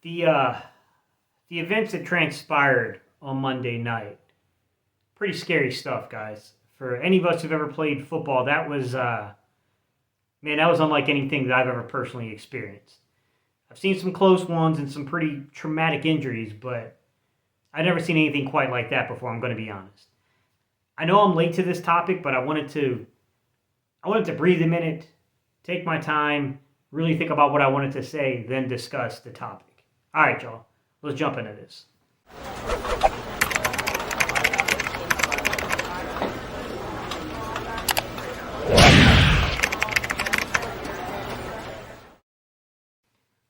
The uh, the events that transpired on Monday night, pretty scary stuff, guys. For any of us who've ever played football, that was man, that was unlike anything that I've ever personally experienced. I've seen some close ones and some pretty traumatic injuries, but I've never seen anything quite like that before. I'm going to be honest. I know I'm late to this topic, but I wanted to breathe a minute, take my time, really think about what I wanted to say, then discuss the topic. All right, y'all, let's jump into this.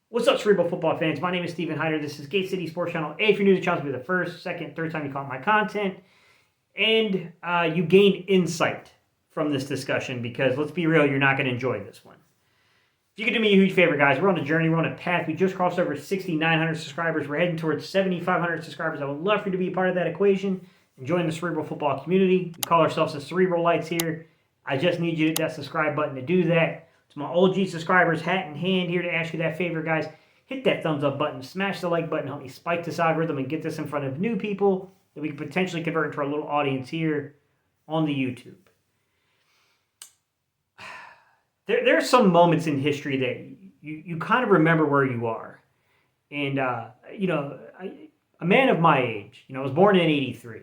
What's up, Cerebral Football fans? My name is Steven Hyder. This is Gate City Sports Channel. Hey, if you're new to the channel, this will be the first, second, third time you caught my content. And you gain insight from this discussion because, let's be real, you're not going to enjoy this one. If you could do me a huge favor, guys, we're on a journey. We're on a path. We just crossed over 6,900 subscribers. We're heading towards 7,500 subscribers. I would love for you to be a part of that equation and join the Cerebral Football community. We call ourselves the Cerebral Lights here. I just need you to hit that subscribe button to do that. To my OG subscribers, hat in hand, here to ask you that favor, guys. Hit that thumbs up button, smash the like button, help me spike this algorithm and get this in front of new people that we can potentially convert into our little audience here on the YouTube. There are some moments in history that you kind of remember where you are. And, a man of my age, I was born in 83.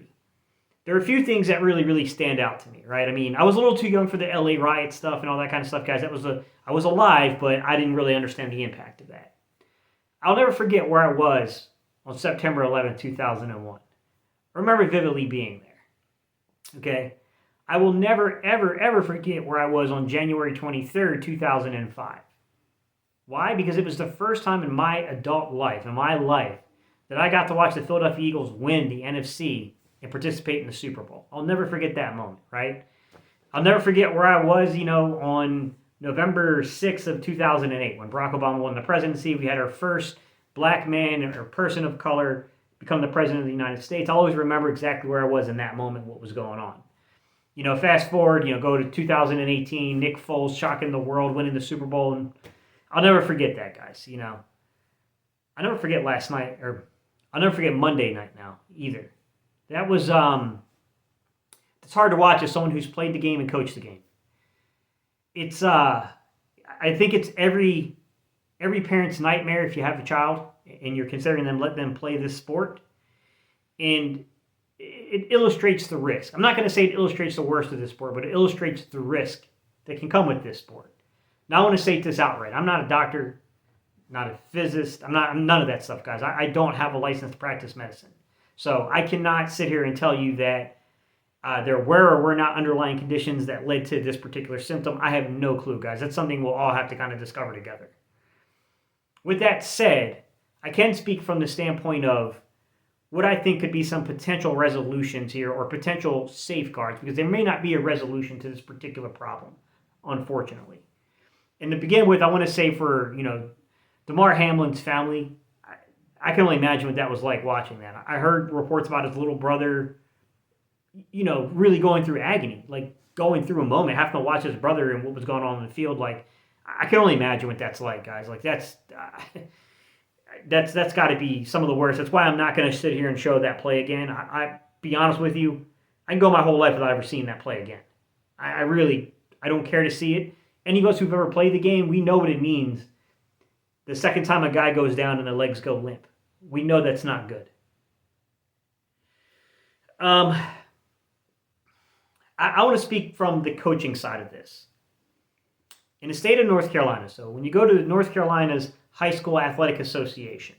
There are a few things that really, really stand out to me, right? I mean, I was a little too young for the LA riot stuff and all that kind of stuff, guys. I was alive, but I didn't really understand the impact of that. I'll never forget where I was on September 11th, 2001. I remember vividly being there, okay? I will never, ever, ever forget where I was on January 23rd, 2005. Why? Because it was the first time in my adult life, that I got to watch the Philadelphia Eagles win the NFC and participate in the Super Bowl. I'll never forget that moment, right? I'll never forget where I was, on November 6th of 2008 when Barack Obama won the presidency. We had our first black man or person of color become the president of the United States. I'll always remember exactly where I was in that moment, what was going on. Fast forward, go to 2018, Nick Foles shocking the world, winning the Super Bowl, and I'll never forget that, guys. I'll never forget last night, or I'll never forget Monday night now either. That was, it's hard to watch as someone who's played the game and coached the game. It's, I think it's every parent's nightmare if you have a child and you're considering let them play this sport. And it illustrates the risk. I'm not going to say it illustrates the worst of this sport, but it illustrates the risk that can come with this sport. Now, I want to say this outright. I'm not a doctor, not a physicist. I'm none of that stuff, guys. I don't have a license to practice medicine. So I cannot sit here and tell you that there were or were not underlying conditions that led to this particular symptom. I have no clue, guys. That's something we'll all have to kind of discover together. With that said, I can speak from the standpoint of what I think could be some potential resolutions here or potential safeguards, because there may not be a resolution to this particular problem, unfortunately. And to begin with, I want to say for, Damar Hamlin's family, I can only imagine what that was like watching that. I heard reports about his little brother, really going through agony, like going through a moment, having to watch his brother and what was going on in the field. Like, I can only imagine what that's like, guys. Like, that's got to be some of the worst. That's why I'm not going to sit here and show that play again. I be honest with you, I can go my whole life without ever seeing that play again. I don't care to see it. Any of us who've ever played the game, we know what it means. The second time a guy goes down and the legs go limp, we know that's not good. I want to speak from the coaching side of this. In the state of North Carolina, so when you go to North Carolina's High School Athletic Association,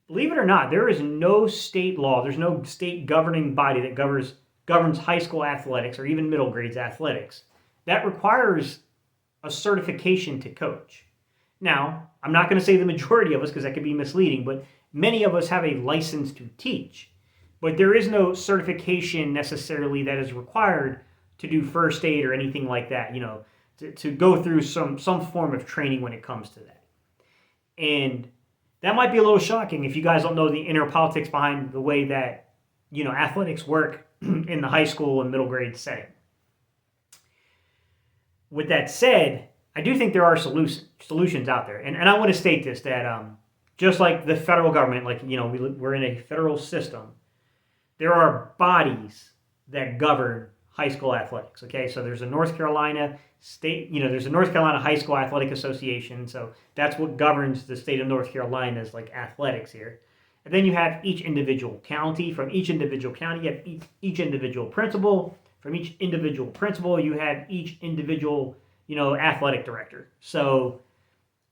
believe it or not, there is no state law, there's no state governing body that governs high school athletics or even middle grades athletics that requires a certification to coach. Now, I'm not going to say the majority of us because that could be misleading, but many of us have a license to teach. But there is no certification necessarily that is required to do first aid or anything like that, to go through some form of training when it comes to that. And that might be a little shocking if you guys don't know the inner politics behind the way that, athletics work in the high school and middle grade setting. With that said, I do think there are solutions out there. And I want to state this, that just like the federal government, like, we're in a federal system. There are bodies that govern high school athletics. Okay, so there's a North Carolina state, there's a North Carolina High School Athletic Association. So that's what governs the state of North Carolina's like athletics here. And then you have each individual county. From each individual county, you have each individual principal. From each individual principal, you have each individual, athletic director. So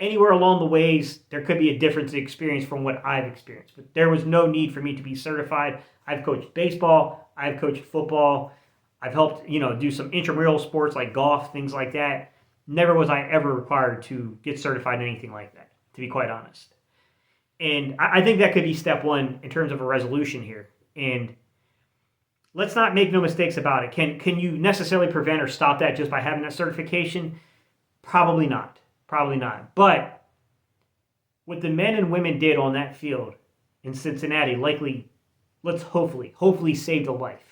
anywhere along the ways, there could be a difference in experience from what I've experienced. But there was no need for me to be certified. I've coached baseball. I've coached football. I've helped, do some intramural sports like golf, things like that. Never was I ever required to get certified in anything like that, to be quite honest. And I think that could be step one in terms of a resolution here. And let's not make no mistakes about it. Can you necessarily prevent or stop that just by having that certification? Probably not. Probably not. But what the men and women did on that field in Cincinnati likely, let's hopefully saved a life.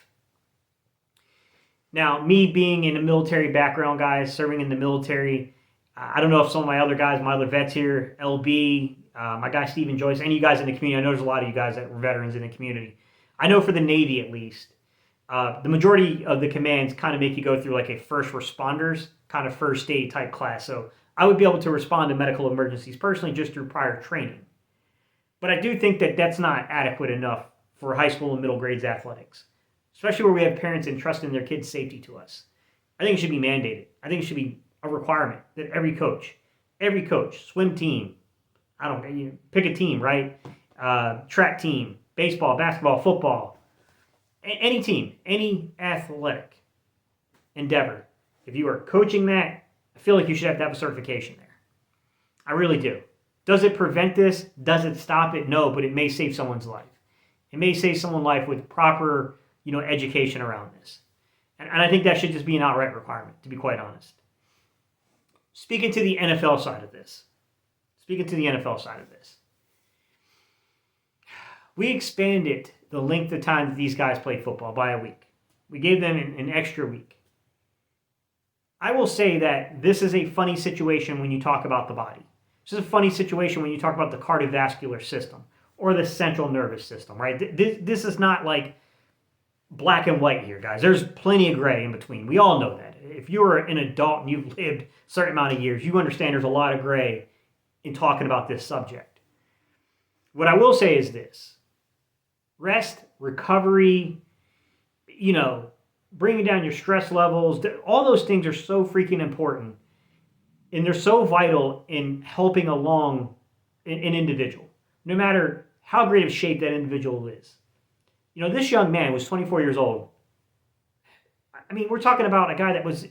Now, me being in a military background, guys, serving in the military, I don't know if some of my other guys, my other vets here, LB, my guy Stephen Joyce, any of you guys in the community, I know there's a lot of you guys that were veterans in the community. I know for the Navy at least, the majority of the commands kind of make you go through like a first responders kind of first aid type class. So I would be able to respond to medical emergencies personally just through prior training. But I do think that that's not adequate enough for high school and middle grades athletics, especially where we have parents entrusting their kids' safety to us. I think it should be mandated. I think it should be a requirement that every coach, swim team, pick a team, right? Track team, baseball, basketball, football, any team, any athletic endeavor. If you are coaching that, I feel like you should have to have a certification there. I really do. Does it prevent this? Does it stop it? No, but it may save someone's life. It may save someone's life with proper, education around this. And I think that should just be an outright requirement, to be quite honest. Speaking to the NFL side of this. We expanded the length of time that these guys play football by a week. We gave them an extra week. I will say that this is a funny situation when you talk about the body. This is a funny situation when you talk about the cardiovascular system or the central nervous system, right? This is not like black and white here, guys. There's plenty of gray in between. We all know that. If you're an adult and you've lived a certain amount of years, you understand there's a lot of gray in talking about this subject. What I will say is this. Rest, recovery, bringing down your stress levels, all those things are so freaking important. And they're so vital in helping along an individual, no matter how great of shape that individual is. This young man was 24 years old. I mean, we're talking about a guy that was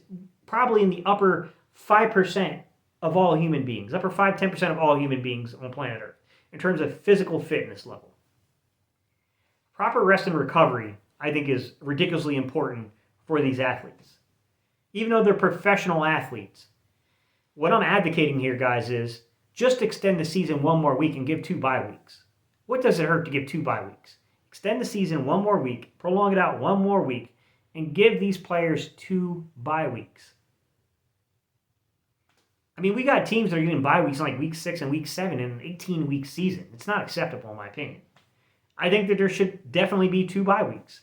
probably in the upper 5% of all human beings, upper 5-10% of all human beings on planet Earth, in terms of physical fitness level. Proper rest and recovery, I think, is ridiculously important for these athletes. Even though they're professional athletes, what I'm advocating here, guys, is just extend the season one more week and give 2 bye weeks. What does it hurt to give 2 bye weeks? Extend the season one more week, prolong it out one more week, and give these players 2 bye weeks. I mean, we got teams that are getting bye weeks in like week 6 and week 7 in an 18-week season. It's not acceptable, in my opinion. I think that there should definitely be 2 bye weeks.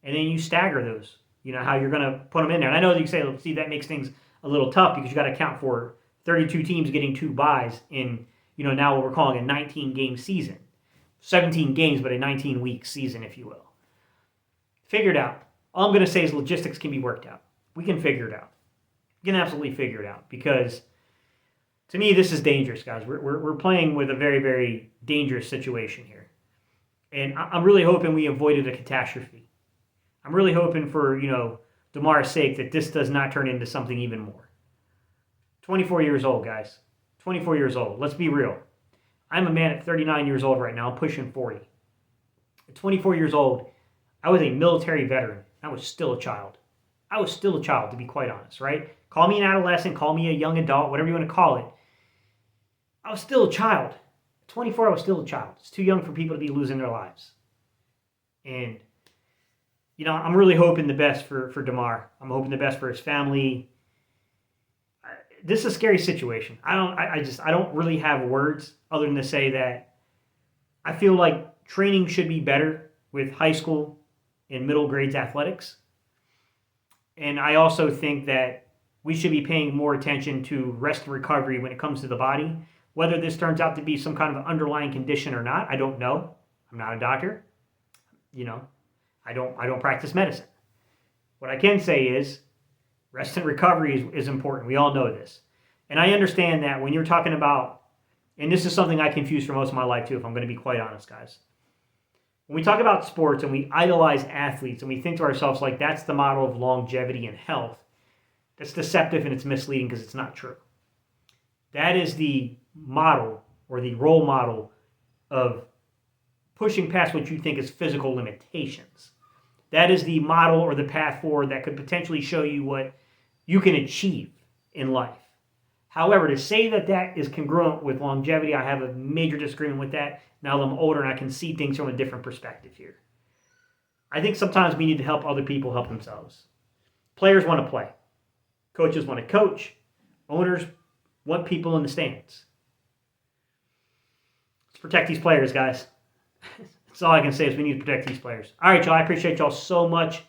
And then you stagger those, how you're going to put them in there. And I know that you say, see, that makes things a little tough because you got to account for 32 teams getting 2 byes in, now what we're calling a 19-game season. 17 games, but a 19-week season, if you will. Figure it out. All I'm going to say is logistics can be worked out. We can figure it out. We can absolutely figure it out because, to me, this is dangerous, guys. We're playing with a very, very dangerous situation here. And I'm really hoping we avoided a catastrophe. I'm really hoping for, Damar's sake that this does not turn into something even more. 24 years old, guys. 24 years old. Let's be real. I'm a man at 39 years old right now. I'm pushing 40. At 24 years old, I was a military veteran. I was still a child. I was still a child, to be quite honest, right? Call me an adolescent, call me a young adult, whatever you want to call it. I was still a child. At 24, I was still a child. It's too young for people to be losing their lives. And, I'm really hoping the best for Damar. I'm hoping the best for his family. This is a scary situation. I don't really have words. other than to say that I feel like training should be better with high school and middle grades athletics. And I also think that we should be paying more attention to rest and recovery when it comes to the body. Whether this turns out to be some kind of underlying condition or not, I don't know. I'm not a doctor. You know, I don't practice medicine. What I can say is rest and recovery is important. We all know this. And I understand that when you're talking about, and this is something I confuse for most of my life too, if I'm going to be quite honest, guys. When we talk about sports and we idolize athletes and we think to ourselves like that's the model of longevity and health, that's deceptive and it's misleading because it's not true. That is the model or the role model of pushing past what you think is physical limitations. That is the model or the path forward that could potentially show you what you can achieve in life. However, to say that that is congruent with longevity, I have a major disagreement with that. Now that I'm older and I can see things from a different perspective here. I think sometimes we need to help other people help themselves. Players want to play. Coaches want to coach. Owners want people in the stands. Let's protect these players, guys. That's all I can say is we need to protect these players. All right, y'all. I appreciate y'all so much.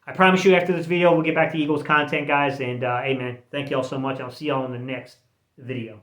I promise you after this video, we'll get back to Eagles content, guys. And, hey, man, thank y'all so much. I'll see y'all in the next video.